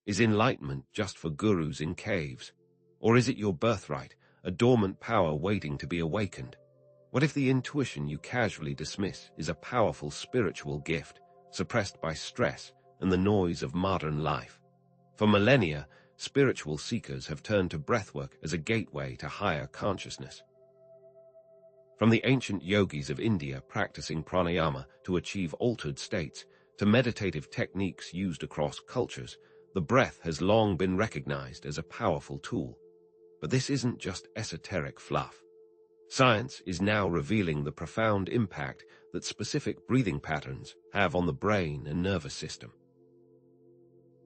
Is enlightenment just for gurus in caves? Or is it your birthright, a dormant power waiting to be awakened? What if the intuition you casually dismiss is a powerful spiritual gift, suppressed by stress and the noise of modern life? For millennia, spiritual seekers have turned to breathwork as a gateway to higher consciousness. From the ancient yogis of India practicing pranayama to achieve altered states, to meditative techniques used across cultures, the breath has long been recognized as a powerful tool. But this isn't just esoteric fluff. Science is now revealing the profound impact that specific breathing patterns have on the brain and nervous system.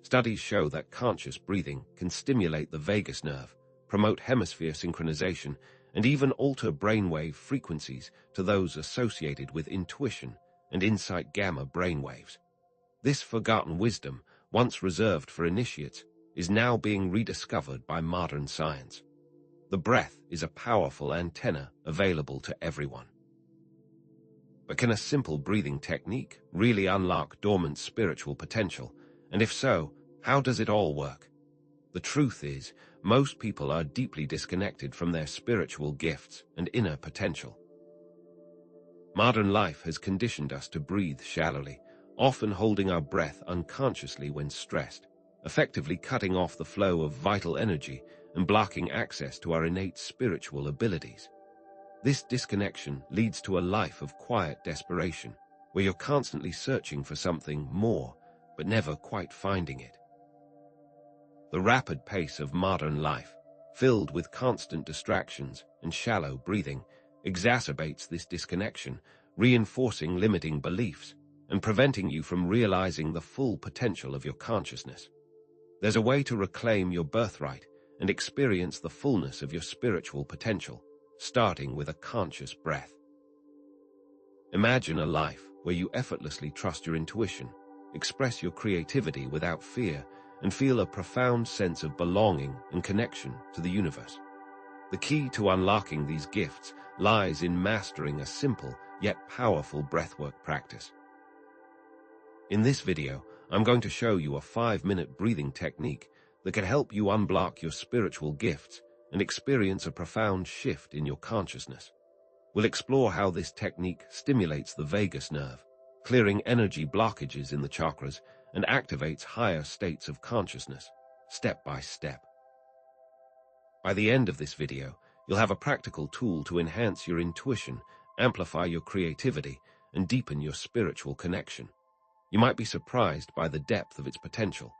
Studies show that conscious breathing can stimulate the vagus nerve, promote hemisphere synchronization, and even alter brainwave frequencies to those associated with intuition and insight gamma brainwaves. This forgotten wisdom, once reserved for initiates, is now being rediscovered by modern science. The breath is a powerful antenna available to everyone. But can a simple breathing technique really unlock dormant spiritual potential? And if so, how does it all work? The truth is, most people are deeply disconnected from their spiritual gifts and inner potential. Modern life has conditioned us to breathe shallowly, often holding our breath unconsciously when stressed, effectively cutting off the flow of vital energy and blocking access to our innate spiritual abilities. This disconnection leads to a life of quiet desperation, where you're constantly searching for something more, but never quite finding it. The rapid pace of modern life, filled with constant distractions and shallow breathing, exacerbates this disconnection, reinforcing limiting beliefs and preventing you from realizing the full potential of your consciousness. There's a way to reclaim your birthright and experience the fullness of your spiritual potential, starting with a conscious breath. Imagine a life where you effortlessly trust your intuition, express your creativity without fear, and feel a profound sense of belonging and connection to the universe. The key to unlocking these gifts lies in mastering a simple yet powerful breathwork practice. In this video, I'm going to show you a 5-minute breathing technique that can help you unblock your spiritual gifts and experience a profound shift in your consciousness. We'll explore how this technique stimulates the vagus nerve, clearing energy blockages in the chakras, and activates higher states of consciousness, step by step. By the end of this video, you'll have a practical tool to enhance your intuition, amplify your creativity, and deepen your spiritual connection. You might be surprised by the depth of its potential.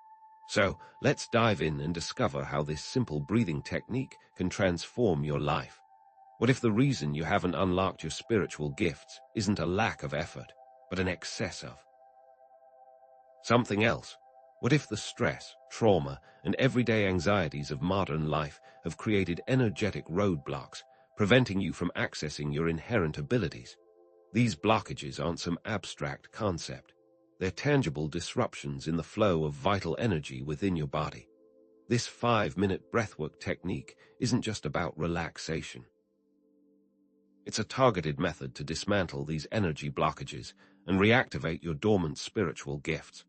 So, let's dive in and discover how this simple breathing technique can transform your life. What if the reason you haven't unlocked your spiritual gifts isn't a lack of effort, but an excess of something else? What if the stress, trauma, and everyday anxieties of modern life have created energetic roadblocks, preventing you from accessing your inherent abilities? These blockages aren't some abstract concept. They're tangible disruptions in the flow of vital energy within your body. This 5-minute breathwork technique isn't just about relaxation. It's a targeted method to dismantle these energy blockages and reactivate your dormant spiritual gifts.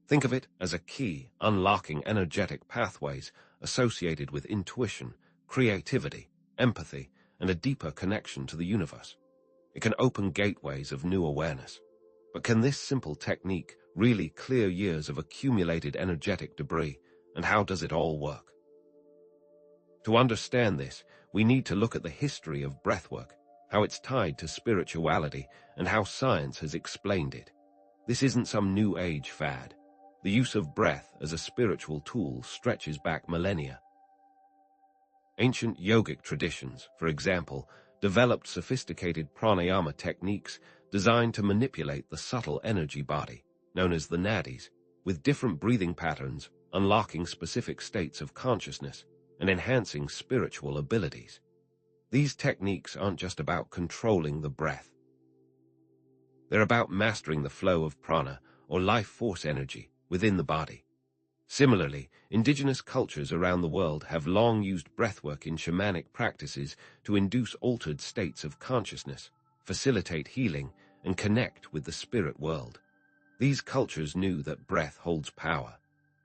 Think of it as a key unlocking energetic pathways associated with intuition, creativity, empathy, and a deeper connection to the universe. It can open gateways of new awareness. But can this simple technique really clear years of accumulated energetic debris, and how does it all work? To understand this, we need to look at the history of breathwork, how it's tied to spirituality, and how science has explained it. This isn't some new age fad. The use of breath as a spiritual tool stretches back millennia. Ancient yogic traditions, for example, developed sophisticated pranayama techniques designed to manipulate the subtle energy body, known as the nadis, with different breathing patterns, unlocking specific states of consciousness and enhancing spiritual abilities. These techniques aren't just about controlling the breath. They're about mastering the flow of prana, or life force energy, within the body. Similarly, indigenous cultures around the world have long used breathwork in shamanic practices to induce altered states of consciousness, facilitate healing, and connect with the spirit world. These cultures knew that breath holds power,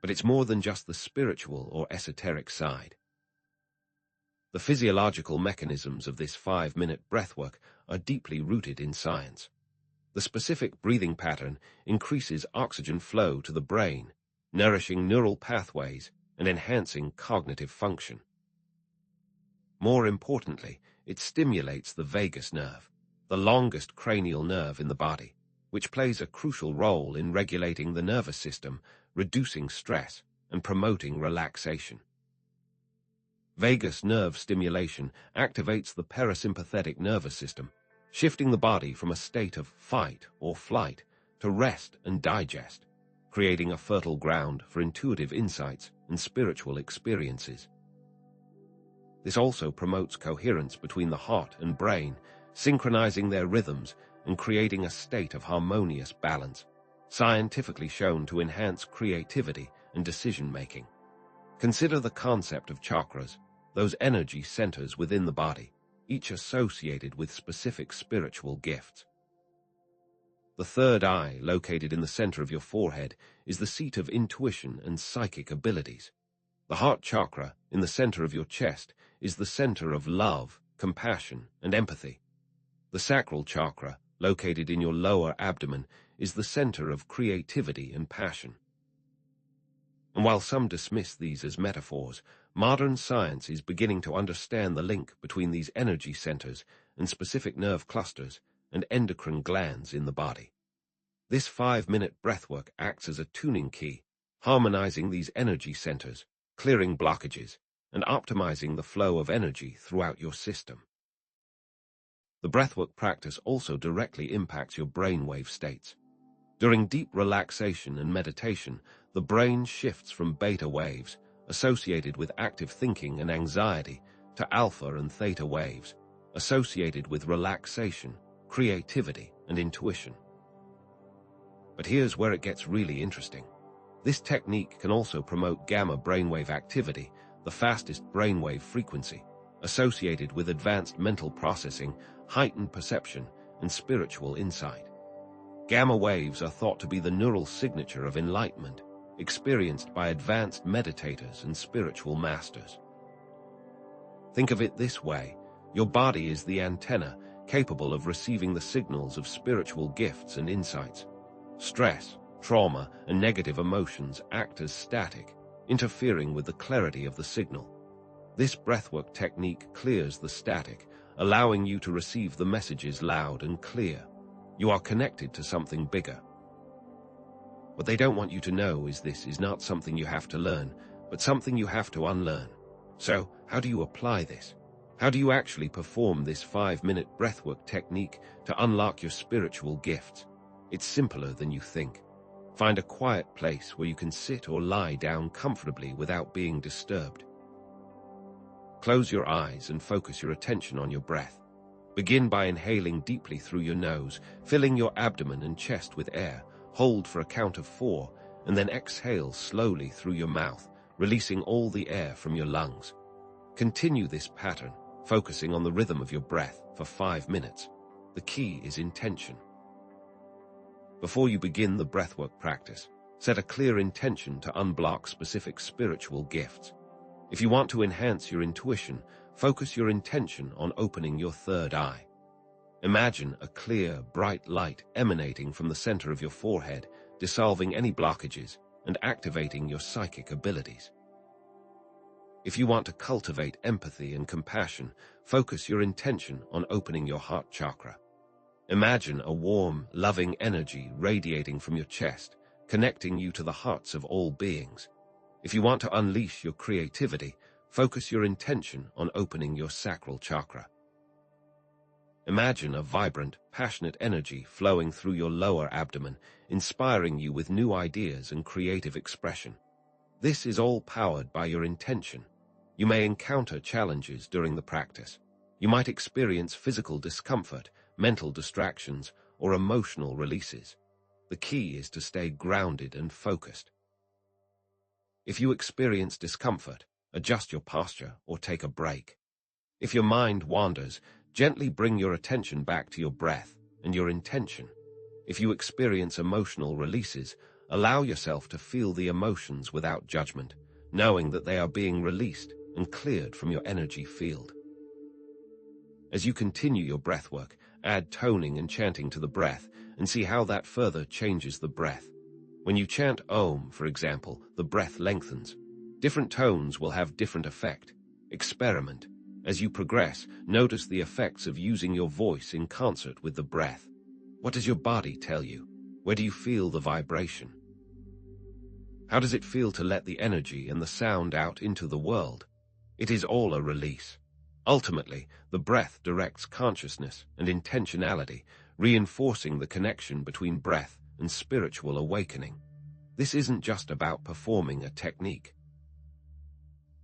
But it's more than just the spiritual or esoteric side. The physiological mechanisms of this 5-minute breathwork are deeply rooted in science. The specific breathing pattern increases oxygen flow to the brain, nourishing neural pathways and enhancing cognitive function. More importantly, it stimulates the vagus nerve, the longest cranial nerve in the body, which plays a crucial role in regulating the nervous system, reducing stress, and promoting relaxation. Vagus nerve stimulation activates the parasympathetic nervous system, shifting the body from a state of fight or flight to rest and digest, creating a fertile ground for intuitive insights and spiritual experiences. This also promotes coherence between the heart and brain, synchronizing their rhythms and creating a state of harmonious balance, scientifically shown to enhance creativity and decision-making. Consider the concept of chakras, those energy centers within the body, each associated with specific spiritual gifts. The third eye, located in the center of your forehead, is the seat of intuition and psychic abilities. The heart chakra, in the center of your chest, is the center of love, compassion, and empathy. The sacral chakra, located in your lower abdomen, is the center of creativity and passion. And while some dismiss these as metaphors, modern science is beginning to understand the link between these energy centers and specific nerve clusters and endocrine glands in the body. This 5-minute breathwork acts as a tuning key, harmonizing these energy centers, clearing blockages, and optimizing the flow of energy throughout your system. The breathwork practice also directly impacts your brainwave states. During deep relaxation and meditation, the brain shifts from beta waves, associated with active thinking and anxiety, to alpha and theta waves, associated with relaxation, creativity, and intuition. But here's where it gets really interesting. This technique can also promote gamma brainwave activity, the fastest brainwave frequency, associated with advanced mental processing, heightened perception, and spiritual insight. Gamma waves are thought to be the neural signature of enlightenment, experienced by advanced meditators and spiritual masters. Think of it this way: your body is the antenna capable of receiving the signals of spiritual gifts and insights. Stress, trauma, and negative emotions act as static, interfering with the clarity of the signal. This breathwork technique clears the static, allowing you to receive the messages loud and clear. You are connected to something bigger. What they don't want you to know is this is not something you have to learn, but something you have to unlearn. So, how do you apply this? How do you actually perform this 5-minute breathwork technique to unlock your spiritual gifts? It's simpler than you think. Find a quiet place where you can sit or lie down comfortably without being disturbed. Close your eyes and focus your attention on your breath. Begin by inhaling deeply through your nose, filling your abdomen and chest with air. Hold for a count of 4, and then exhale slowly through your mouth, releasing all the air from your lungs. Continue this pattern, focusing on the rhythm of your breath for 5 minutes. The key is intention. Before you begin the breathwork practice, set a clear intention to unblock specific spiritual gifts. If you want to enhance your intuition, focus your intention on opening your third eye. Imagine a clear, bright light emanating from the center of your forehead, dissolving any blockages and activating your psychic abilities. If you want to cultivate empathy and compassion, focus your intention on opening your heart chakra. Imagine a warm, loving energy radiating from your chest, connecting you to the hearts of all beings. If you want to unleash your creativity, focus your intention on opening your sacral chakra. Imagine a vibrant, passionate energy flowing through your lower abdomen, inspiring you with new ideas and creative expression. This is all powered by your intention. You may encounter challenges during the practice. You might experience physical discomfort, mental distractions, or emotional releases. The key is to stay grounded and focused. If you experience discomfort, adjust your posture or take a break. If your mind wanders, gently bring your attention back to your breath and your intention. If you experience emotional releases, Allow yourself to feel the emotions without judgment, knowing that they are being released and cleared from your energy field. As you continue your breathwork, add toning and chanting to the breath and see how that further changes the breath. When you chant Om, for example, the breath lengthens. Different tones will have different effect. Experiment. As you progress, notice the effects of using your voice in concert with the breath. What does your body tell you? Where do you feel the vibration? How does it feel to let the energy and the sound out into the world? It is all a release. Ultimately, the breath directs consciousness and intentionality, reinforcing the connection between breath and spiritual awakening. This isn't just about performing a technique.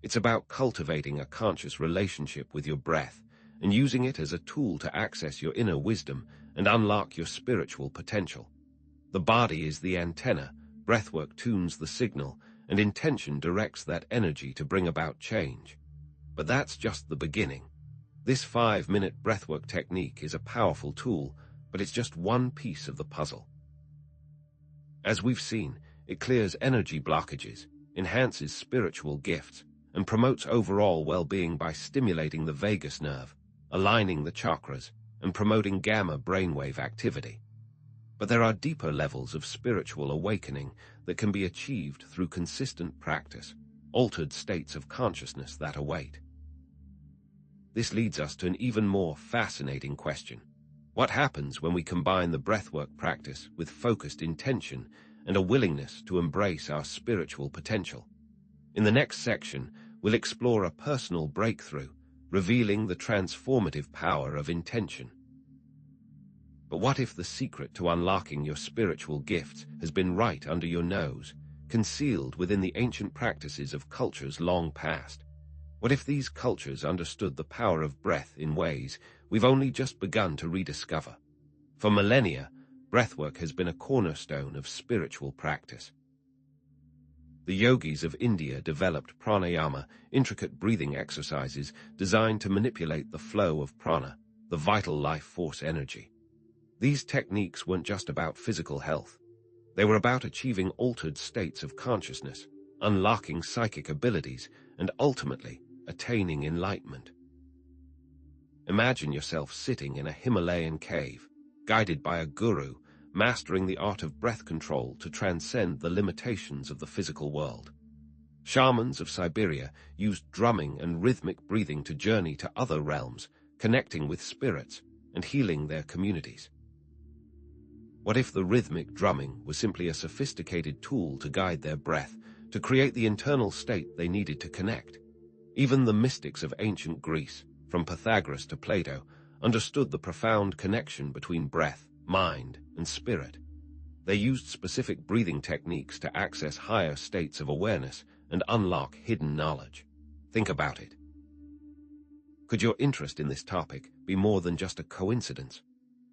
It's about cultivating a conscious relationship with your breath and using it as a tool to access your inner wisdom and unlock your spiritual potential. The body is the antenna, breathwork tunes the signal, and intention directs that energy to bring about change. But that's just the beginning. This 5-minute breathwork technique is a powerful tool, but it's just one piece of the puzzle. As we've seen, it clears energy blockages, enhances spiritual gifts, and promotes overall well-being by stimulating the vagus nerve, aligning the chakras, and promoting gamma brainwave activity. But there are deeper levels of spiritual awakening that can be achieved through consistent practice, altered states of consciousness that await. This leads us to an even more fascinating question. What happens when we combine the breathwork practice with focused intention and a willingness to embrace our spiritual potential? In the next section, we'll explore a personal breakthrough, revealing the transformative power of intention. But what if the secret to unlocking your spiritual gifts has been right under your nose, concealed within the ancient practices of cultures long past? What if these cultures understood the power of breath in ways we've only just begun to rediscover? For millennia, breathwork has been a cornerstone of spiritual practice. The yogis of India developed pranayama, intricate breathing exercises designed to manipulate the flow of prana, the vital life force energy. These techniques weren't just about physical health. They were about achieving altered states of consciousness, unlocking psychic abilities, and ultimately attaining enlightenment. Imagine yourself sitting in a Himalayan cave, guided by a guru, mastering the art of breath control to transcend the limitations of the physical world. Shamans of Siberia used drumming and rhythmic breathing to journey to other realms, connecting with spirits and healing their communities. What if the rhythmic drumming was simply a sophisticated tool to guide their breath, to create the internal state they needed to connect? Even the mystics of ancient Greece, from Pythagoras to Plato, understood the profound connection between breath, mind, and spirit. They used specific breathing techniques to access higher states of awareness and unlock hidden knowledge. Think about it. Could your interest in this topic be more than just a coincidence?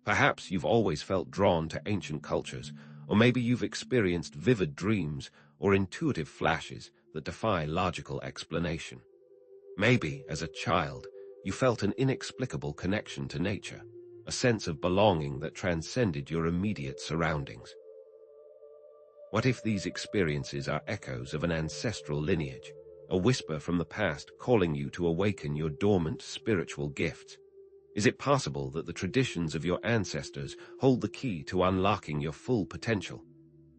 Perhaps you've always felt drawn to ancient cultures, or maybe you've experienced vivid dreams or intuitive flashes that defy logical explanation. Maybe, as a child, you felt an inexplicable connection to nature, a sense of belonging that transcended your immediate surroundings. What if these experiences are echoes of an ancestral lineage, a whisper from the past calling you to awaken your dormant spiritual gifts? Is it possible that the traditions of your ancestors hold the key to unlocking your full potential?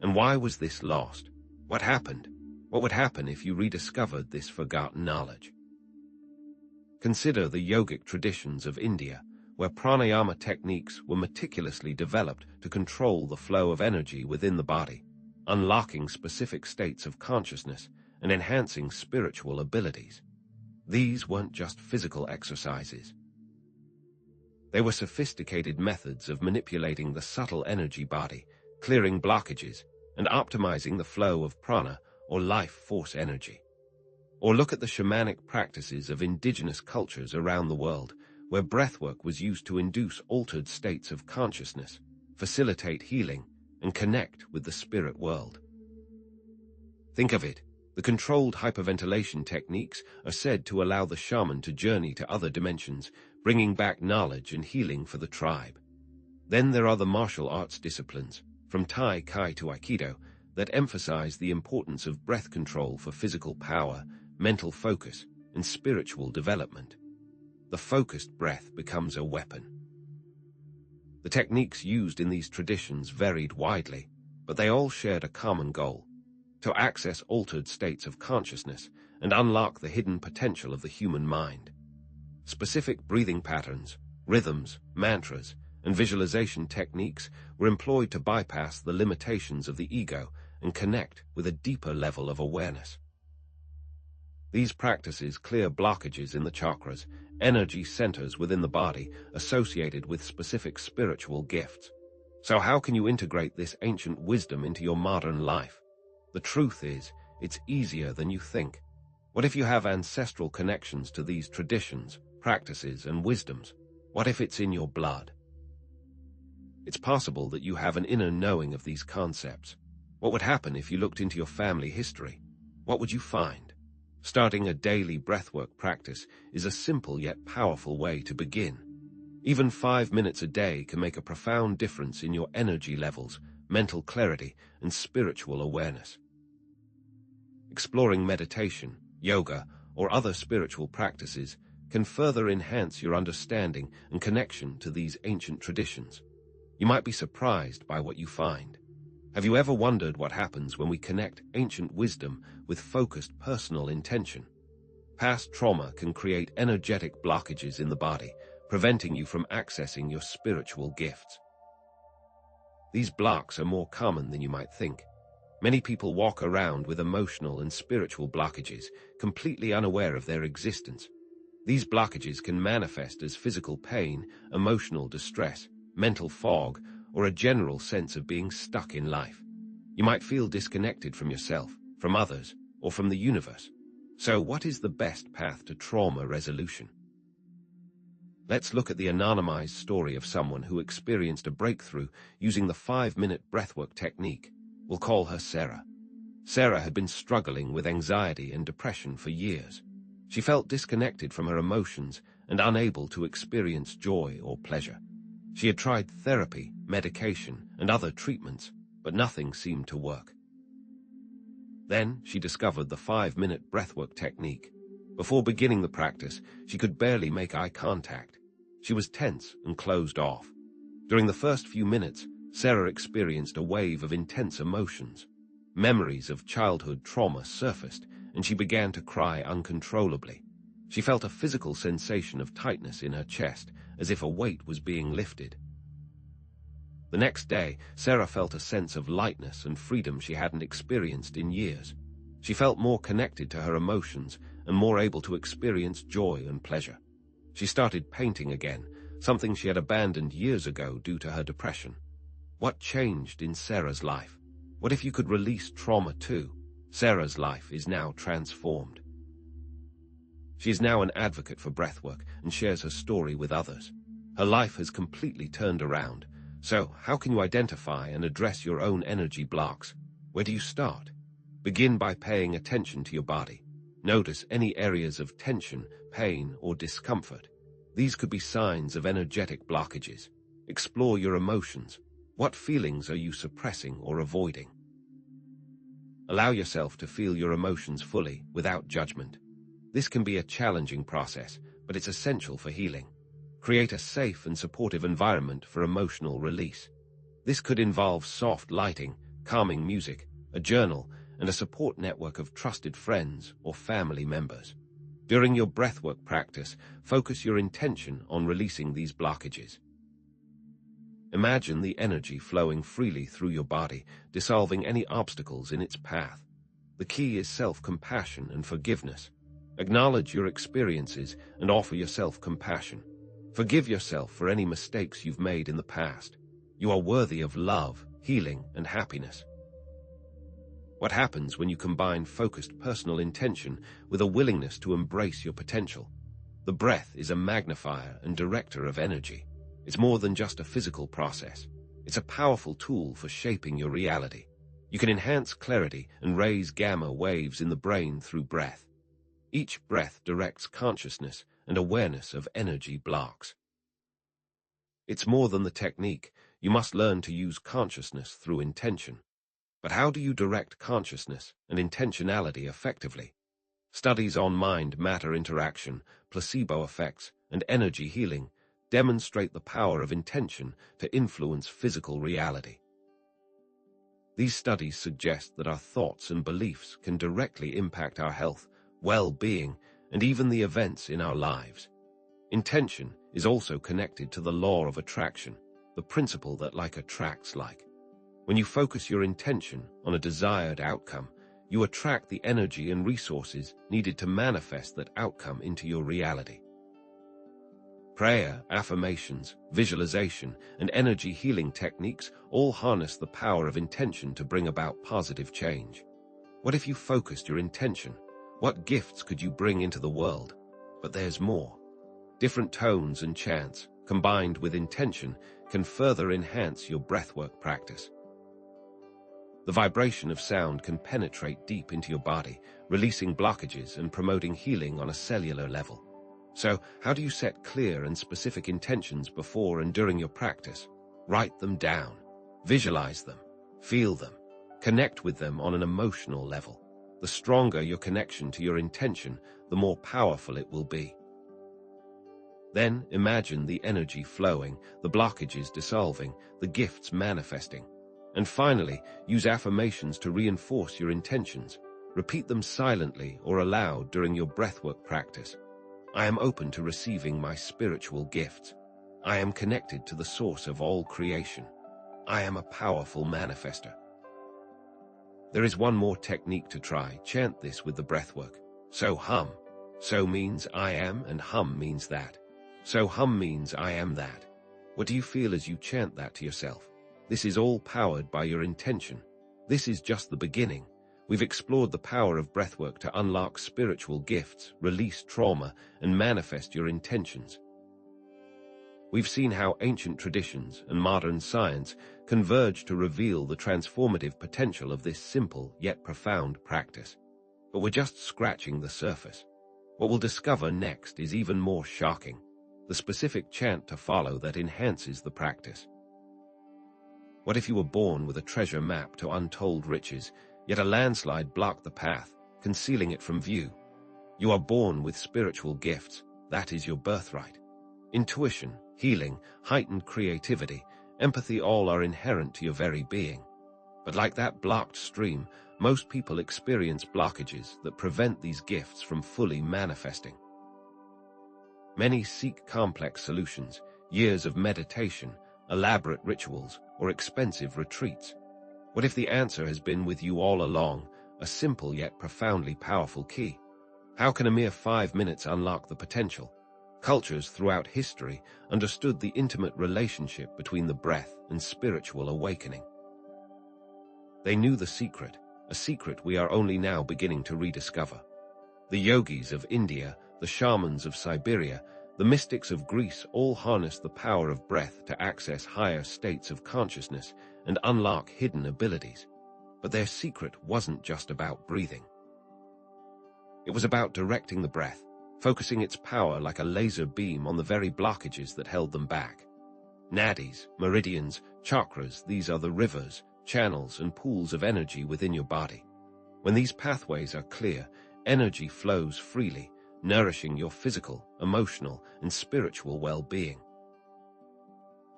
And why was this lost? What happened? What would happen if you rediscovered this forgotten knowledge? Consider the yogic traditions of India, where pranayama techniques were meticulously developed to control the flow of energy within the body, unlocking specific states of consciousness and enhancing spiritual abilities. These weren't just physical exercises. They were sophisticated methods of manipulating the subtle energy body, clearing blockages, and optimizing the flow of prana, or life force energy. Or look at the shamanic practices of indigenous cultures around the world, where breathwork was used to induce altered states of consciousness, facilitate healing, and connect with the spirit world. Think of it. The controlled hyperventilation techniques are said to allow the shaman to journey to other dimensions, bringing back knowledge and healing for the tribe. Then there are the martial arts disciplines, from Tai Chi to Aikido, that emphasize the importance of breath control for physical power, mental focus, and spiritual development. The focused breath becomes a weapon. The techniques used in these traditions varied widely, but they all shared a common goal: to access altered states of consciousness and unlock the hidden potential of the human mind. Specific breathing patterns, rhythms, mantras, and visualization techniques were employed to bypass the limitations of the ego and connect with a deeper level of awareness. These practices clear blockages in the chakras, energy centers within the body associated with specific spiritual gifts. So how can you integrate this ancient wisdom into your modern life? The truth is, it's easier than you think. What if you have ancestral connections to these traditions, practices, and wisdoms? What if it's in your blood? It's possible that you have an inner knowing of these concepts. What would happen if you looked into your family history? What would you find? Starting a daily breathwork practice is a simple yet powerful way to begin. Even 5 minutes a day can make a profound difference in your energy levels, mental clarity, and spiritual awareness. Exploring meditation, yoga, or other spiritual practices can further enhance your understanding and connection to these ancient traditions. You might be surprised by what you find. Have you ever wondered what happens when we connect ancient wisdom with focused personal intention? Past trauma can create energetic blockages in the body, preventing you from accessing your spiritual gifts. These blocks are more common than you might think. Many people walk around with emotional and spiritual blockages, completely unaware of their existence. These blockages can manifest as physical pain, emotional distress, mental fog, or a general sense of being stuck in life. You might feel disconnected from yourself, from others, or from the universe. So what is the best path to trauma resolution? Let's look at the anonymized story of someone who experienced a breakthrough using the 5-minute breathwork technique. We'll call her Sarah. Sarah had been struggling with anxiety and depression for years. She felt disconnected from her emotions and unable to experience joy or pleasure. She had tried therapy, medication, and other treatments, but nothing seemed to work. Then she discovered the 5-minute breathwork technique. Before beginning the practice, she could barely make eye contact. She was tense and closed off. During the first few minutes, Sarah experienced a wave of intense emotions. Memories of childhood trauma surfaced, and she began to cry uncontrollably. She felt a physical sensation of tightness in her chest, as if a weight was being lifted. The next day, Sarah felt a sense of lightness and freedom she hadn't experienced in years. She felt more connected to her emotions and more able to experience joy and pleasure. She started painting again, something she had abandoned years ago due to her depression. What changed in Sarah's life? What if you could release trauma too? Sarah's life is now transformed. She is now an advocate for breathwork and shares her story with others. Her life has completely turned around. So, how can you identify and address your own energy blocks? Where do you start? Begin by paying attention to your body. Notice any areas of tension, pain, or discomfort. These could be signs of energetic blockages. Explore your emotions. What feelings are you suppressing or avoiding? Allow yourself to feel your emotions fully, without judgment. This can be a challenging process, but it's essential for healing. Create a safe and supportive environment for emotional release. This could involve soft lighting, calming music, a journal, and a support network of trusted friends or family members. During your breathwork practice, focus your intention on releasing these blockages. Imagine the energy flowing freely through your body, dissolving any obstacles in its path. The key is self-compassion and forgiveness. Acknowledge your experiences and offer yourself compassion. Forgive yourself for any mistakes you've made in the past. You are worthy of love, healing, and happiness. What happens when you combine focused personal intention with a willingness to embrace your potential? The breath is a magnifier and director of energy. It's more than just a physical process. It's a powerful tool for shaping your reality. You can enhance clarity and raise gamma waves in the brain through breath. Each breath directs consciousness and awareness of energy blocks. It's more than the technique. You must learn to use consciousness through intention. But how do you direct consciousness and intentionality effectively? Studies on mind-matter interaction, placebo effects, and energy healing demonstrate the power of intention to influence physical reality. These studies suggest that our thoughts and beliefs can directly impact our health, well-being, and even the events in our lives. Intention is also connected to the law of attraction, the principle that like attracts like. When you focus your intention on a desired outcome, you attract the energy and resources needed to manifest that outcome into your reality. Prayer, affirmations, visualization, and energy healing techniques all harness the power of intention to bring about positive change. What if you focused your intention? What gifts could you bring into the world? But there's more. Different tones and chants, combined with intention, can further enhance your breathwork practice. The vibration of sound can penetrate deep into your body, releasing blockages and promoting healing on a cellular level. So, how do you set clear and specific intentions before and during your practice? Write them down, visualize them, feel them, connect with them on an emotional level. The stronger your connection to your intention, the more powerful it will be. Then imagine the energy flowing, the blockages dissolving, the gifts manifesting. And finally, use affirmations to reinforce your intentions. Repeat them silently or aloud during your breathwork practice. I am open to receiving my spiritual gifts. I am connected to the source of all creation. I am a powerful manifester. There is one more technique to try. Chant this with the breathwork. So hum. So means I am and hum means that. So hum means I am that. What do you feel as you chant that to yourself? This is all powered by your intention. This is just the beginning. We've explored the power of breathwork to unlock spiritual gifts, release trauma, and manifest your intentions. We've seen how ancient traditions and modern science converge to reveal the transformative potential of this simple yet profound practice. But we're just scratching the surface. What we'll discover next is even more shocking, the specific chant to follow that enhances the practice. What if you were born with a treasure map to untold riches, yet a landslide blocked the path, concealing it from view? You are born with spiritual gifts. That is your birthright. Intuition, healing, heightened creativity, empathy all are inherent to your very being. But like that blocked stream, most people experience blockages that prevent these gifts from fully manifesting. Many seek complex solutions, years of meditation, elaborate rituals, or expensive retreats. What if the answer has been with you all along, a simple yet profoundly powerful key? How can a mere 5 minutes unlock the potential? Cultures throughout history understood the intimate relationship between the breath and spiritual awakening. They knew the secret, a secret we are only now beginning to rediscover. The yogis of India, the shamans of Siberia, the mystics of Greece all harnessed the power of breath to access higher states of consciousness and unlock hidden abilities. But their secret wasn't just about breathing. It was about directing the breath, focusing its power like a laser beam on the very blockages that held them back. Nadis, meridians, chakras, these are the rivers, channels, and pools of energy within your body. When these pathways are clear, energy flows freely, nourishing your physical, emotional, and spiritual well-being.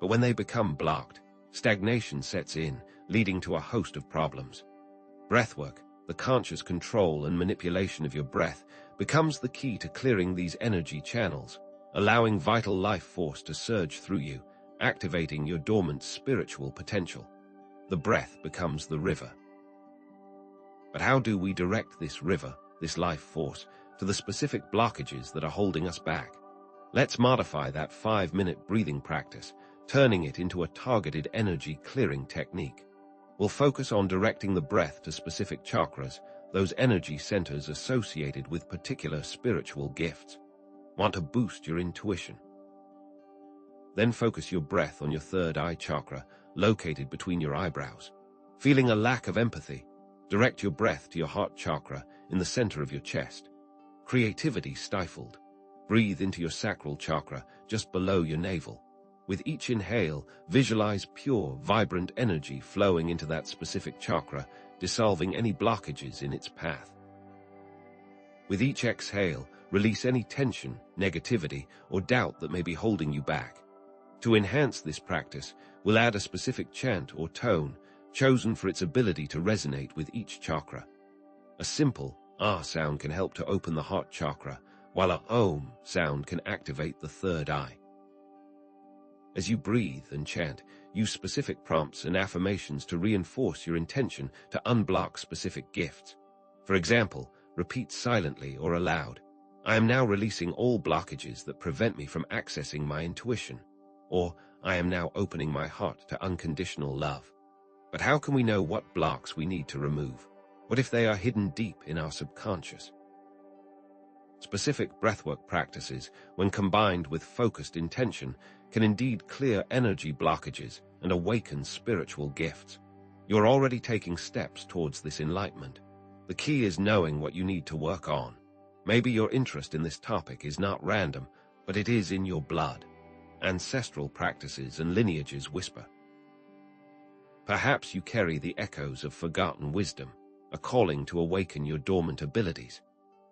But when they become blocked, stagnation sets in, leading to a host of problems. Breathwork, the conscious control and manipulation of your breath, becomes the key to clearing these energy channels, allowing vital life force to surge through you, activating your dormant spiritual potential. The breath becomes the river. But how do we direct this river, this life force, to the specific blockages that are holding us back? Let's modify that 5-minute breathing practice, turning it into a targeted energy clearing technique. We'll focus on directing the breath to specific chakras, those energy centers associated with particular spiritual gifts. Want to boost your intuition? Then focus your breath on your third eye chakra, located between your eyebrows. Feeling a lack of empathy? Direct your breath to your heart chakra in the center of your chest. Creativity stifled? Breathe into your sacral chakra just below your navel. With each inhale, visualize pure, vibrant energy flowing into that specific chakra, dissolving any blockages in its path. With each exhale, release any tension, negativity, or doubt that may be holding you back. To enhance this practice, we'll add a specific chant or tone, chosen for its ability to resonate with each chakra. A simple ah sound can help to open the heart chakra, while a om sound can activate the third eye. As you breathe and chant, use specific prompts and affirmations to reinforce your intention to unblock specific gifts. For example, repeat silently or aloud, "I am now releasing all blockages that prevent me from accessing my intuition," or "I am now opening my heart to unconditional love." But how can we know what blocks we need to remove? What if they are hidden deep in our subconscious? Specific breathwork practices, when combined with focused intention, can indeed clear energy blockages and awaken spiritual gifts. You're already taking steps towards this enlightenment. The key is knowing what you need to work on. Maybe your interest in this topic is not random, but it is in your blood. Ancestral practices and lineages whisper. Perhaps you carry the echoes of forgotten wisdom, a calling to awaken your dormant abilities.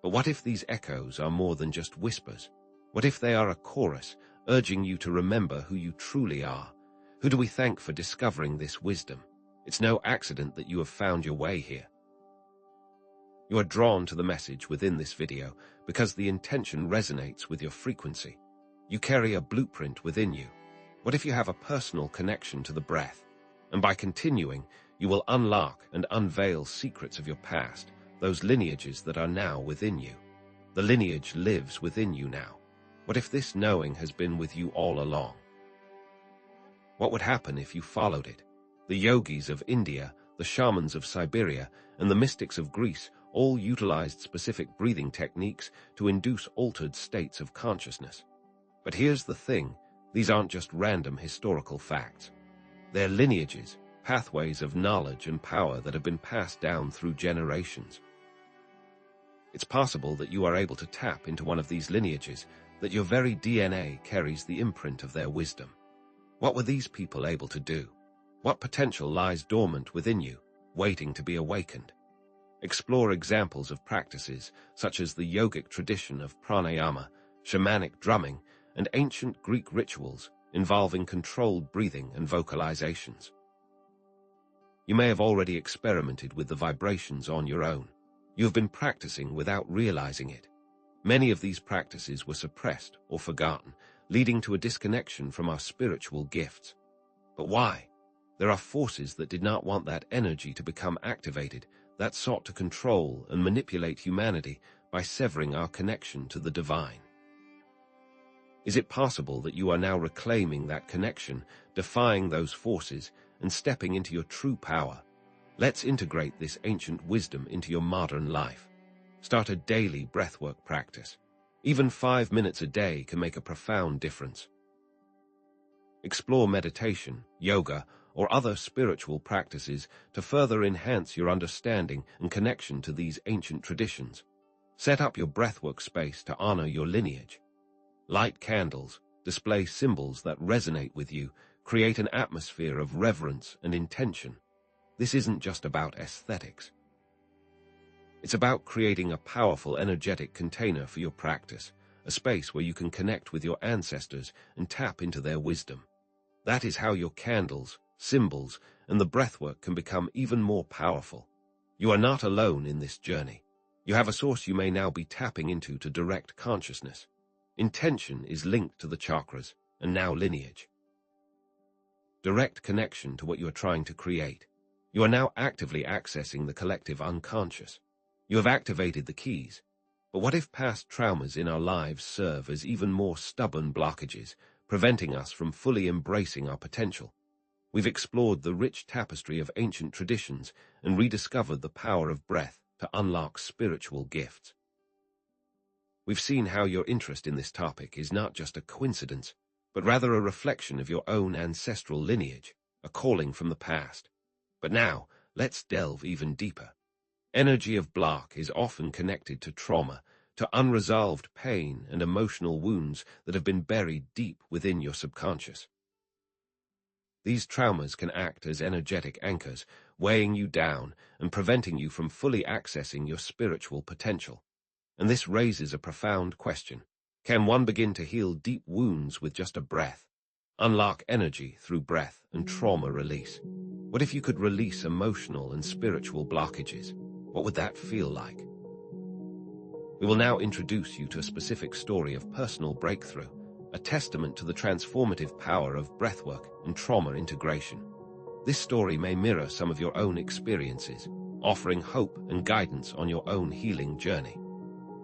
But what if these echoes are more than just whispers? What if they are a chorus, urging you to remember who you truly are? Who do we thank for discovering this wisdom? It's no accident that you have found your way here. You are drawn to the message within this video because the intention resonates with your frequency. You carry a blueprint within you. What if you have a personal connection to the breath? And by continuing, you will unlock and unveil secrets of your past, those lineages that are now within you. The lineage lives within you now. What if this knowing has been with you all along? What would happen if you followed it? The yogis of India, the shamans of Siberia, and the mystics of Greece all utilized specific breathing techniques to induce altered states of consciousness. But here's the thing, these aren't just random historical facts. They're lineages, pathways of knowledge and power that have been passed down through generations. It's possible that you are able to tap into one of these lineages, that your very DNA carries the imprint of their wisdom. What were these people able to do? What potential lies dormant within you, waiting to be awakened? Explore examples of practices such as the yogic tradition of pranayama, shamanic drumming, and ancient Greek rituals involving controlled breathing and vocalizations. You may have already experimented with the vibrations on your own. You have been practicing without realizing it. Many of these practices were suppressed or forgotten, leading to a disconnection from our spiritual gifts. But why? There are forces that did not want that energy to become activated, that sought to control and manipulate humanity by severing our connection to the divine. Is it possible that you are now reclaiming that connection, defying those forces, and stepping into your true power? Let's integrate this ancient wisdom into your modern life. Start a daily breathwork practice. Even 5 minutes a day can make a profound difference. Explore meditation, yoga, or other spiritual practices to further enhance your understanding and connection to these ancient traditions. Set up your breathwork space to honor your lineage. Light candles, display symbols that resonate with you, create an atmosphere of reverence and intention. This isn't just about aesthetics. It's about creating a powerful energetic container for your practice, a space where you can connect with your ancestors and tap into their wisdom. That is how your candles, symbols, and the breathwork can become even more powerful. You are not alone in this journey. You have a source you may now be tapping into to direct consciousness. Intention is linked to the chakras, and now lineage. Direct connection to what you are trying to create. You are now actively accessing the collective unconscious. You have activated the keys. But what if past traumas in our lives serve as even more stubborn blockages, preventing us from fully embracing our potential? We've explored the rich tapestry of ancient traditions and rediscovered the power of breath to unlock spiritual gifts. We've seen how your interest in this topic is not just a coincidence, but rather a reflection of your own ancestral lineage, a calling from the past. But now, let's delve even deeper. Energy of block is often connected to trauma, to unresolved pain and emotional wounds that have been buried deep within your subconscious. These traumas can act as energetic anchors, weighing you down and preventing you from fully accessing your spiritual potential. And this raises a profound question. Can one begin to heal deep wounds with just a breath? Unlock energy through breath and trauma release. What if you could release emotional and spiritual blockages? What would that feel like? We will now introduce you to a specific story of personal breakthrough, a testament to the transformative power of breathwork and trauma integration. This story may mirror some of your own experiences, offering hope and guidance on your own healing journey.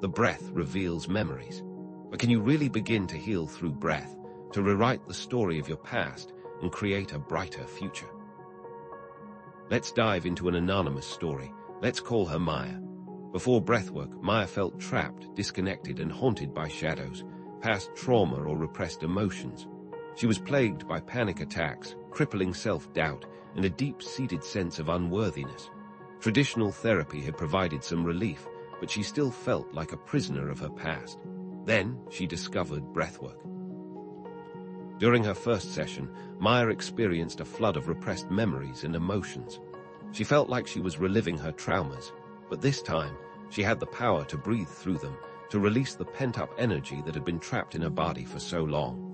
The breath reveals memories. But can you really begin to heal through breath, to rewrite the story of your past and create a brighter future? Let's dive into an anonymous story. Let's call her Maya. Before breathwork, Maya felt trapped, disconnected, and haunted by shadows, past trauma or repressed emotions. She was plagued by panic attacks, crippling self-doubt, and a deep-seated sense of unworthiness. Traditional therapy had provided some relief, but she still felt like a prisoner of her past. Then she discovered breathwork. During her first session, Maya experienced a flood of repressed memories and emotions. She felt like she was reliving her traumas, but this time, she had the power to breathe through them, to release the pent-up energy that had been trapped in her body for so long.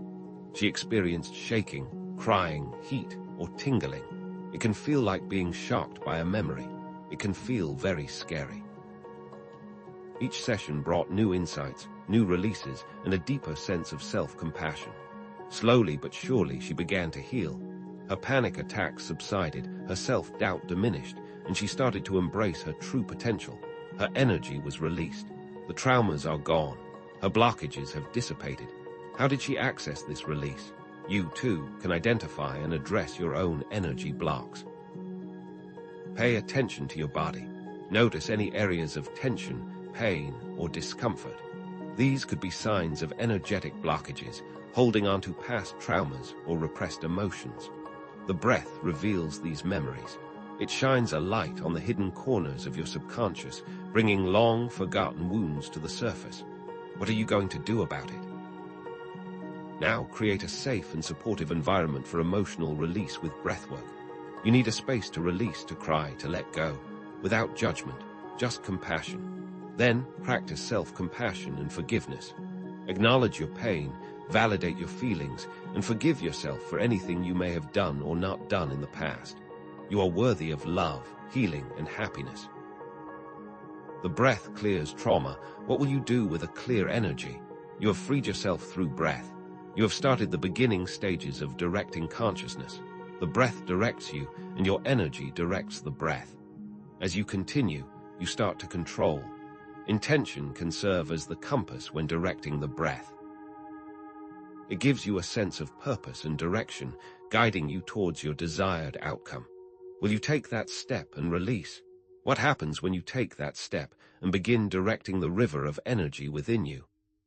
She experienced shaking, crying, heat, or tingling. It can feel like being shocked by a memory. It can feel very scary. Each session brought new insights, new releases, and a deeper sense of self-compassion. Slowly but surely, she began to heal. Her panic attacks subsided, her self-doubt diminished, and she started to embrace her true potential. Her energy was released. The traumas are gone. Her blockages have dissipated. How did she access this release? You, too, can identify and address your own energy blocks. Pay attention to your body. Notice any areas of tension, pain, or discomfort. These could be signs of energetic blockages, holding on to past traumas or repressed emotions. The breath reveals these memories. It shines a light on the hidden corners of your subconscious, bringing long-forgotten wounds to the surface. What are you going to do about it? Now, create a safe and supportive environment for emotional release with breathwork. You need a space to release, to cry, to let go, without judgment, just compassion. Then, practice self-compassion and forgiveness. Acknowledge your pain, validate your feelings, and forgive yourself for anything you may have done or not done in the past. You are worthy of love, healing, and happiness. The breath clears trauma. What will you do with a clear energy? You have freed yourself through breath. You have started the beginning stages of directing consciousness. The breath directs you, and your energy directs the breath. As you continue, you start to control. Intention can serve as the compass when directing the breath. It gives you a sense of purpose and direction, guiding you towards your desired outcome. Will you take that step and release? What happens when you take that step and begin directing the river of energy within you?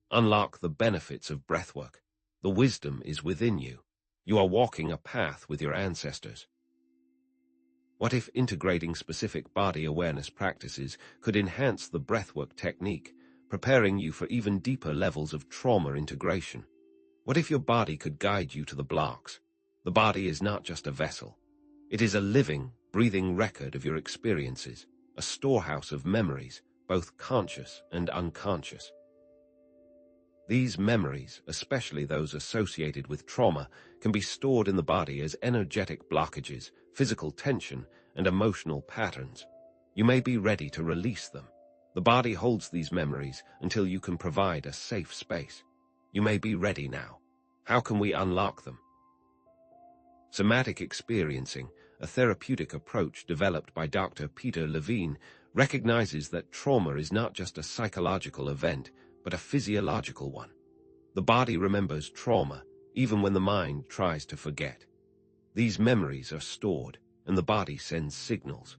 Unlock the benefits of breathwork. The wisdom is within you. You are walking a path with your ancestors. What if integrating specific body awareness practices could enhance the breathwork technique, preparing you for even deeper levels of trauma integration? What if your body could guide you to the blocks? The body is not just a vessel. It is a living, breathing record of your experiences, a storehouse of memories, both conscious and unconscious. These memories, especially those associated with trauma, can be stored in the body as energetic blockages, physical tension, and emotional patterns. You may be ready to release them. The body holds these memories until you can provide a safe space. You may be ready now. How can we unlock them? Somatic experiencing, a therapeutic approach developed by Dr. Peter Levine, recognizes that trauma is not just a psychological event, but a physiological one. The body remembers trauma, even when the mind tries to forget. These memories are stored, and the body sends signals.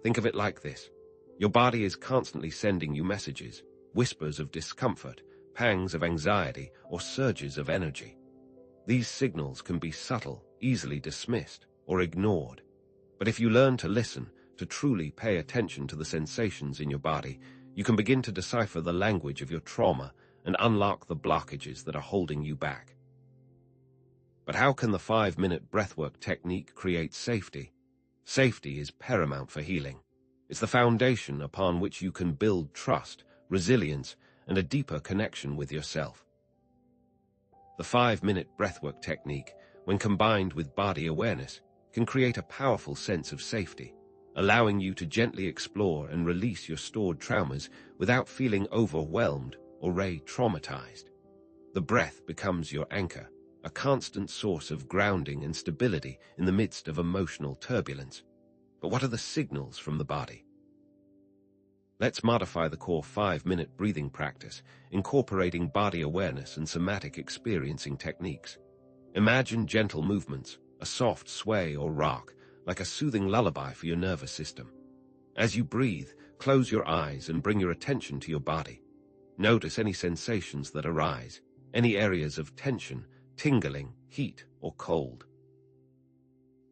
Think of it like this. Your body is constantly sending you messages, whispers of discomfort, pangs of anxiety, or surges of energy. These signals can be subtle, easily dismissed, or ignored. But if you learn to listen, to truly pay attention to the sensations in your body, you can begin to decipher the language of your trauma and unlock the blockages that are holding you back. But how can the 5-minute breathwork technique create safety? Safety is paramount for healing. It's the foundation upon which you can build trust, resilience, and a deeper connection with yourself. The 5-minute breathwork technique, when combined with body awareness, can create a powerful sense of safety, allowing you to gently explore and release your stored traumas without feeling overwhelmed or re-traumatized. The breath becomes your anchor, a constant source of grounding and stability in the midst of emotional turbulence. But what are the signals from the body? Let's modify the core 5-minute breathing practice, incorporating body awareness and somatic experiencing techniques. Imagine gentle movements, a soft sway or rock, like a soothing lullaby for your nervous system. As you breathe, close your eyes and bring your attention to your body. Notice any sensations that arise, any areas of tension, tingling, heat, or cold.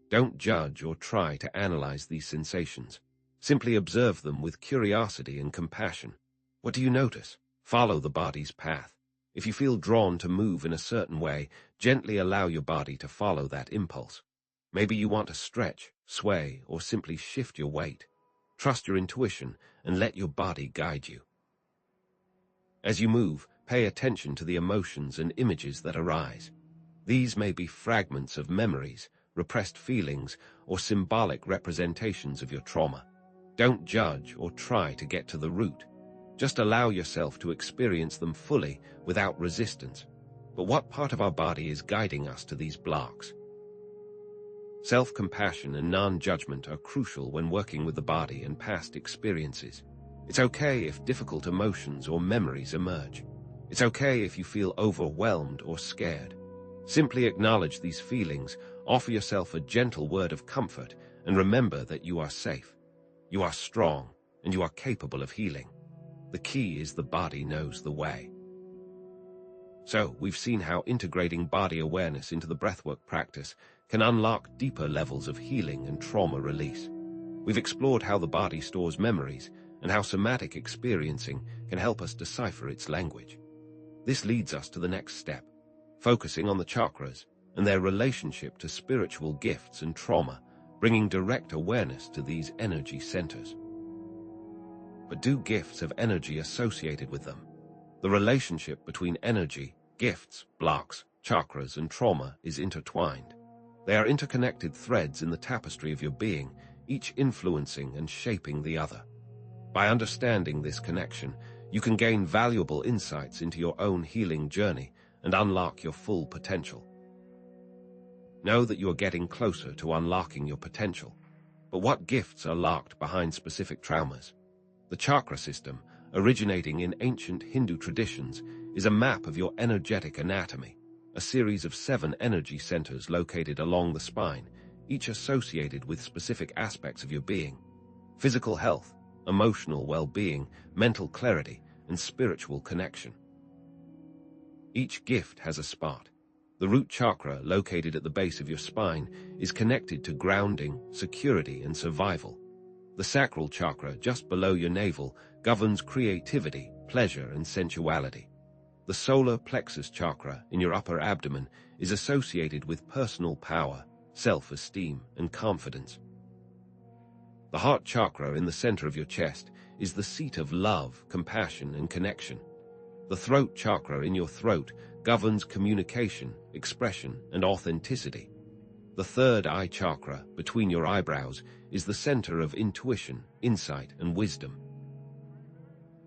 Don't judge or try to analyze these sensations. Simply observe them with curiosity and compassion. What do you notice? Follow the body's path. If you feel drawn to move in a certain way, gently allow your body to follow that impulse. Maybe you want to stretch, sway, or simply shift your weight. Trust your intuition and let your body guide you. As you move, pay attention to the emotions and images that arise. These may be fragments of memories, repressed feelings, or symbolic representations of your trauma. Don't judge or try to get to the root. Just allow yourself to experience them fully without resistance. But what part of our body is guiding us to these blocks? Self-compassion and non-judgment are crucial when working with the body and past experiences. It's okay if difficult emotions or memories emerge. It's okay if you feel overwhelmed or scared. Simply acknowledge these feelings, offer yourself a gentle word of comfort, and remember that you are safe. You are strong, and you are capable of healing. The key is the body knows the way. So, we've seen how integrating body awareness into the breathwork practice can unlock deeper levels of healing and trauma release. We've explored how the body stores memories and how somatic experiencing can help us decipher its language. This leads us to the next step, focusing on the chakras and their relationship to spiritual gifts and trauma, bringing direct awareness to these energy centers. But do gifts have energy associated with them? The relationship between energy, gifts, blocks, chakras, and trauma is intertwined. They are interconnected threads in the tapestry of your being, each influencing and shaping the other. By understanding this connection, you can gain valuable insights into your own healing journey and unlock your full potential. Know that you are getting closer to unlocking your potential. But what gifts are locked behind specific traumas? The chakra system, originating in ancient Hindu traditions, is a map of your energetic anatomy, a series of 7 energy centers located along the spine, each associated with specific aspects of your being: physical health, emotional well-being, mental clarity, and spiritual connection. Each gift has a spot. The root chakra, located at the base of your spine, is connected to grounding, security, and survival. The sacral chakra, just below your navel, governs creativity, pleasure, and sensuality. The solar plexus chakra, in your upper abdomen, is associated with personal power, self-esteem, and confidence. The heart chakra, in the center of your chest, is the seat of love, compassion, and connection. The throat chakra, in your throat, governs communication, expression, and authenticity. The third eye chakra, between your eyebrows, is the center of intuition, insight, and wisdom.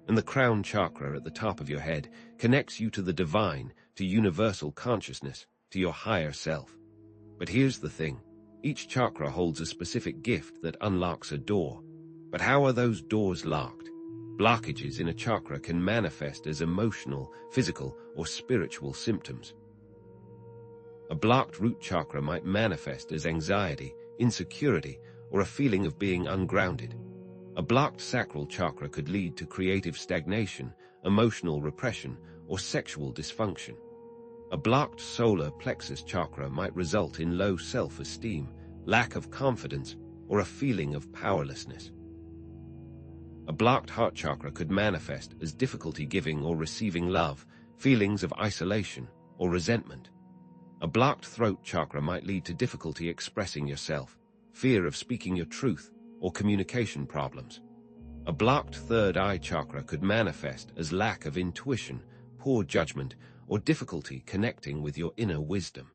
And the crown chakra at the top of your head connects you to the divine, to universal consciousness, to your higher self. But here's the thing. Each chakra holds a specific gift that unlocks a door. But how are those doors locked? Blockages in a chakra can manifest as emotional, physical, or spiritual symptoms. A blocked root chakra might manifest as anxiety, insecurity, or a feeling of being ungrounded. A blocked sacral chakra could lead to creative stagnation, emotional repression, or sexual dysfunction. A blocked solar plexus chakra might result in low self-esteem, lack of confidence, or a feeling of powerlessness. A blocked heart chakra could manifest as difficulty giving or receiving love, feelings of isolation, or resentment. A blocked throat chakra might lead to difficulty expressing yourself, fear of speaking your truth, or communication problems. A blocked third eye chakra could manifest as lack of intuition, poor judgment, or difficulty connecting with your inner wisdom.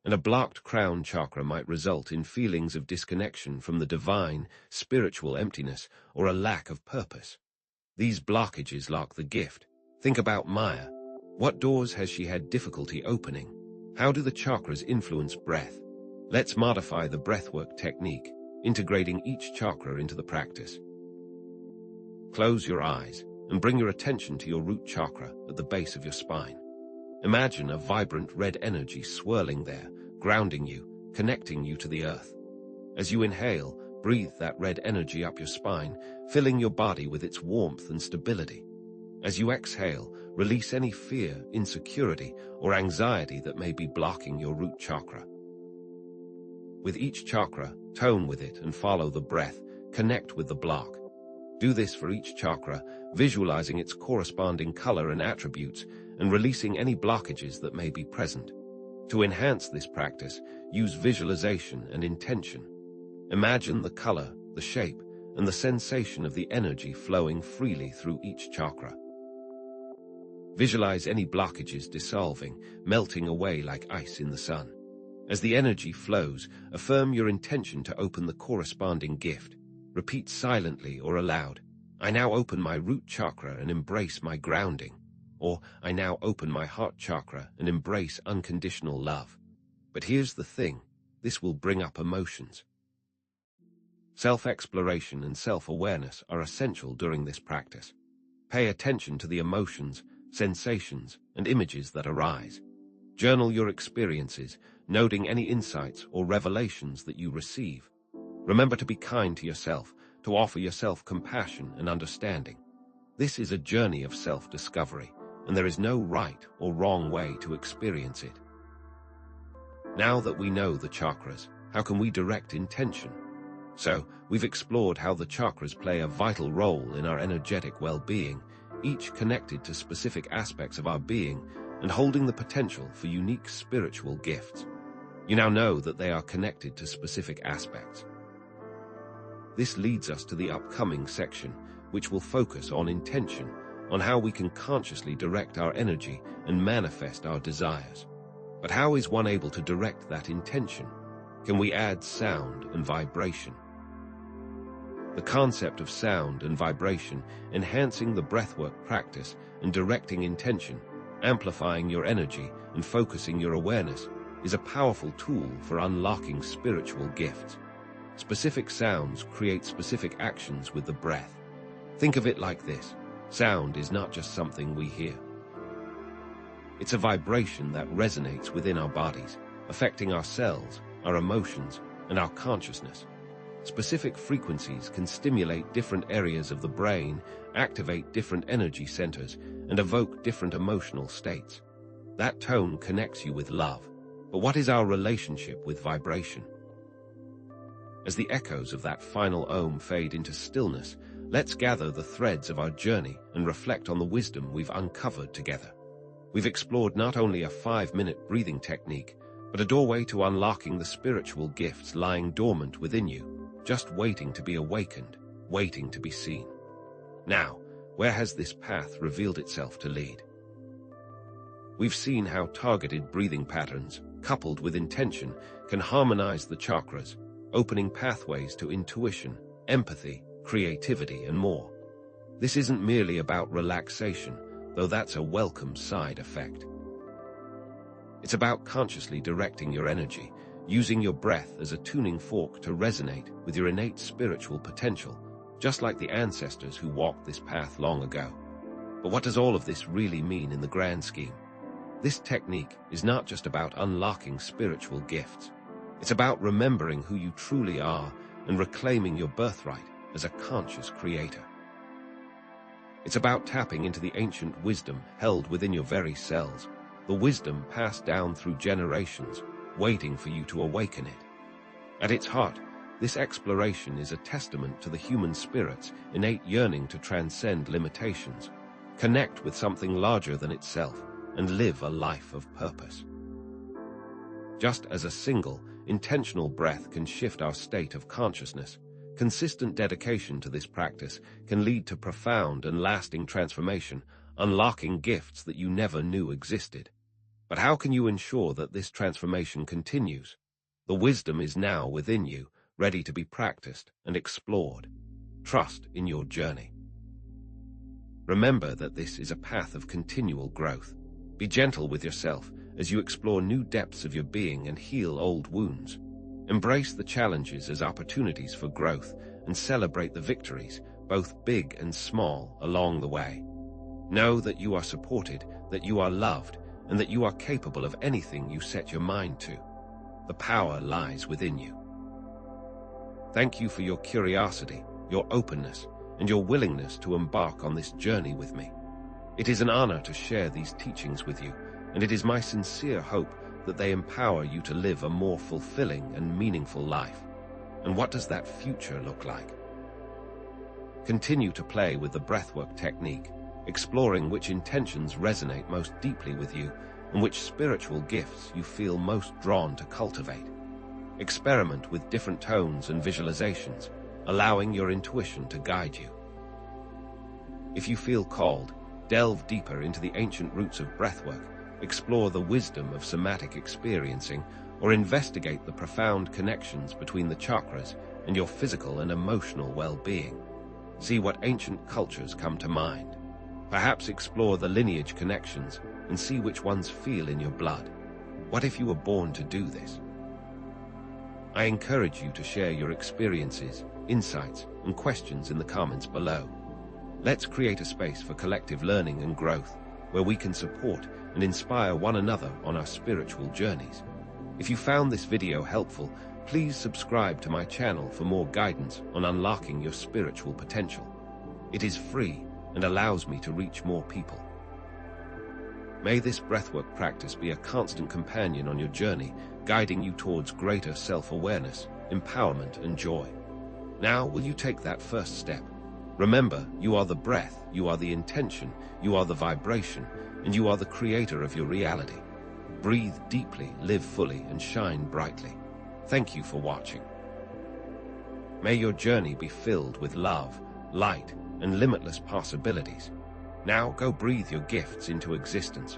And a blocked crown chakra might result in feelings of disconnection from the divine, spiritual emptiness, or a lack of purpose. These blockages block the gift. Think about Maya. What doors has she had difficulty opening? How do the chakras influence breath? Let's modify the breathwork technique, integrating each chakra into the practice. Close your eyes and bring your attention to your root chakra at the base of your spine. Imagine a vibrant red energy swirling there, grounding you, connecting you to the earth. As you inhale, breathe that red energy up your spine, filling your body with its warmth and stability. As you exhale, release any fear, insecurity, or anxiety that may be blocking your root chakra. With each chakra, tone with it and follow the breath, connect with the block. Do this for each chakra, visualizing its corresponding color and attributes, and releasing any blockages that may be present. To enhance this practice, use visualization and intention. Imagine the color, the shape, and the sensation of the energy flowing freely through each chakra. Visualize any blockages dissolving, melting away like ice in the sun. As the energy flows, affirm your intention to open the corresponding gift. Repeat silently or aloud, "I now open my root chakra and embrace my grounding," or "I now open my heart chakra and embrace unconditional love." But here's the thing, this will bring up emotions. Self-exploration and self-awareness are essential during this practice. Pay attention to the emotions, sensations, and images that arise. Journal your experiences, noting any insights or revelations that you receive. Remember to be kind to yourself, to offer yourself compassion and understanding. This is a journey of self-discovery, and there is no right or wrong way to experience it. Now that we know the chakras, how can we direct intention? So, we've explored how the chakras play a vital role in our energetic well-being, each connected to specific aspects of our being and holding the potential for unique spiritual gifts. You now know that they are connected to specific aspects. This leads us to the upcoming section, which will focus on intention, on how we can consciously direct our energy and manifest our desires. But how is one able to direct that intention? Can we add sound and vibration? The concept of sound and vibration, enhancing the breathwork practice and directing intention, amplifying your energy and focusing your awareness, is a powerful tool for unlocking spiritual gifts. Specific sounds create specific actions with the breath. Think of it like this. Sound is not just something we hear. It's a vibration that resonates within our bodies, affecting our cells, our emotions, and our consciousness. Specific frequencies can stimulate different areas of the brain, activate different energy centers, and evoke different emotional states. That tone connects you with love. But what is our relationship with vibration? As the echoes of that final Om fade into stillness, let's gather the threads of our journey and reflect on the wisdom we've uncovered together. We've explored not only a 5-minute breathing technique, but a doorway to unlocking the spiritual gifts lying dormant within you, just waiting to be awakened, waiting to be seen. Now, where has this path revealed itself to lead? We've seen how targeted breathing patterns, coupled with intention, can harmonize the chakras, opening pathways to intuition, empathy, creativity, and more. This isn't merely about relaxation, though that's a welcome side effect. It's about consciously directing your energy, using your breath as a tuning fork to resonate with your innate spiritual potential, just like the ancestors who walked this path long ago. But what does all of this really mean in the grand scheme? This technique is not just about unlocking spiritual gifts. It's about remembering who you truly are and reclaiming your birthright as a conscious creator. It's about tapping into the ancient wisdom held within your very cells, the wisdom passed down through generations, waiting for you to awaken it. At its heart, this exploration is a testament to the human spirit's innate yearning to transcend limitations, connect with something larger than itself, and live a life of purpose. Just as a single, intentional breath can shift our state of consciousness, consistent dedication to this practice can lead to profound and lasting transformation, unlocking gifts that you never knew existed. But how can you ensure that this transformation continues? The wisdom is now within you, ready to be practiced and explored. Trust in your journey. Remember that this is a path of continual growth. Be gentle with yourself as you explore new depths of your being and heal old wounds. Embrace the challenges as opportunities for growth and celebrate the victories, both big and small, along the way. Know that you are supported, that you are loved, and that you are capable of anything you set your mind to. The power lies within you. Thank you for your curiosity, your openness, and your willingness to embark on this journey with me. It is an honor to share these teachings with you, and it is my sincere hope that they empower you to live a more fulfilling and meaningful life. And what does that future look like? Continue to play with the breathwork technique, exploring which intentions resonate most deeply with you and which spiritual gifts you feel most drawn to cultivate. Experiment with different tones and visualizations, allowing your intuition to guide you. If you feel called, delve deeper into the ancient roots of breathwork, explore the wisdom of somatic experiencing, or investigate the profound connections between the chakras and your physical and emotional well-being. See what ancient cultures come to mind. Perhaps explore the lineage connections and see which ones feel in your blood. What if you were born to do this? I encourage you to share your experiences, insights, and questions in the comments below. Let's create a space for collective learning and growth, where we can support and inspire one another on our spiritual journeys. If you found this video helpful, please subscribe to my channel for more guidance on unlocking your spiritual potential. It is free and allows me to reach more people. May this breathwork practice be a constant companion on your journey, guiding you towards greater self-awareness, empowerment, and joy. Now, will you take that first step? Remember, you are the breath, you are the intention, you are the vibration, and you are the creator of your reality. Breathe deeply, live fully, and shine brightly. Thank you for watching. May your journey be filled with love, light, and limitless possibilities. Now go breathe your gifts into existence.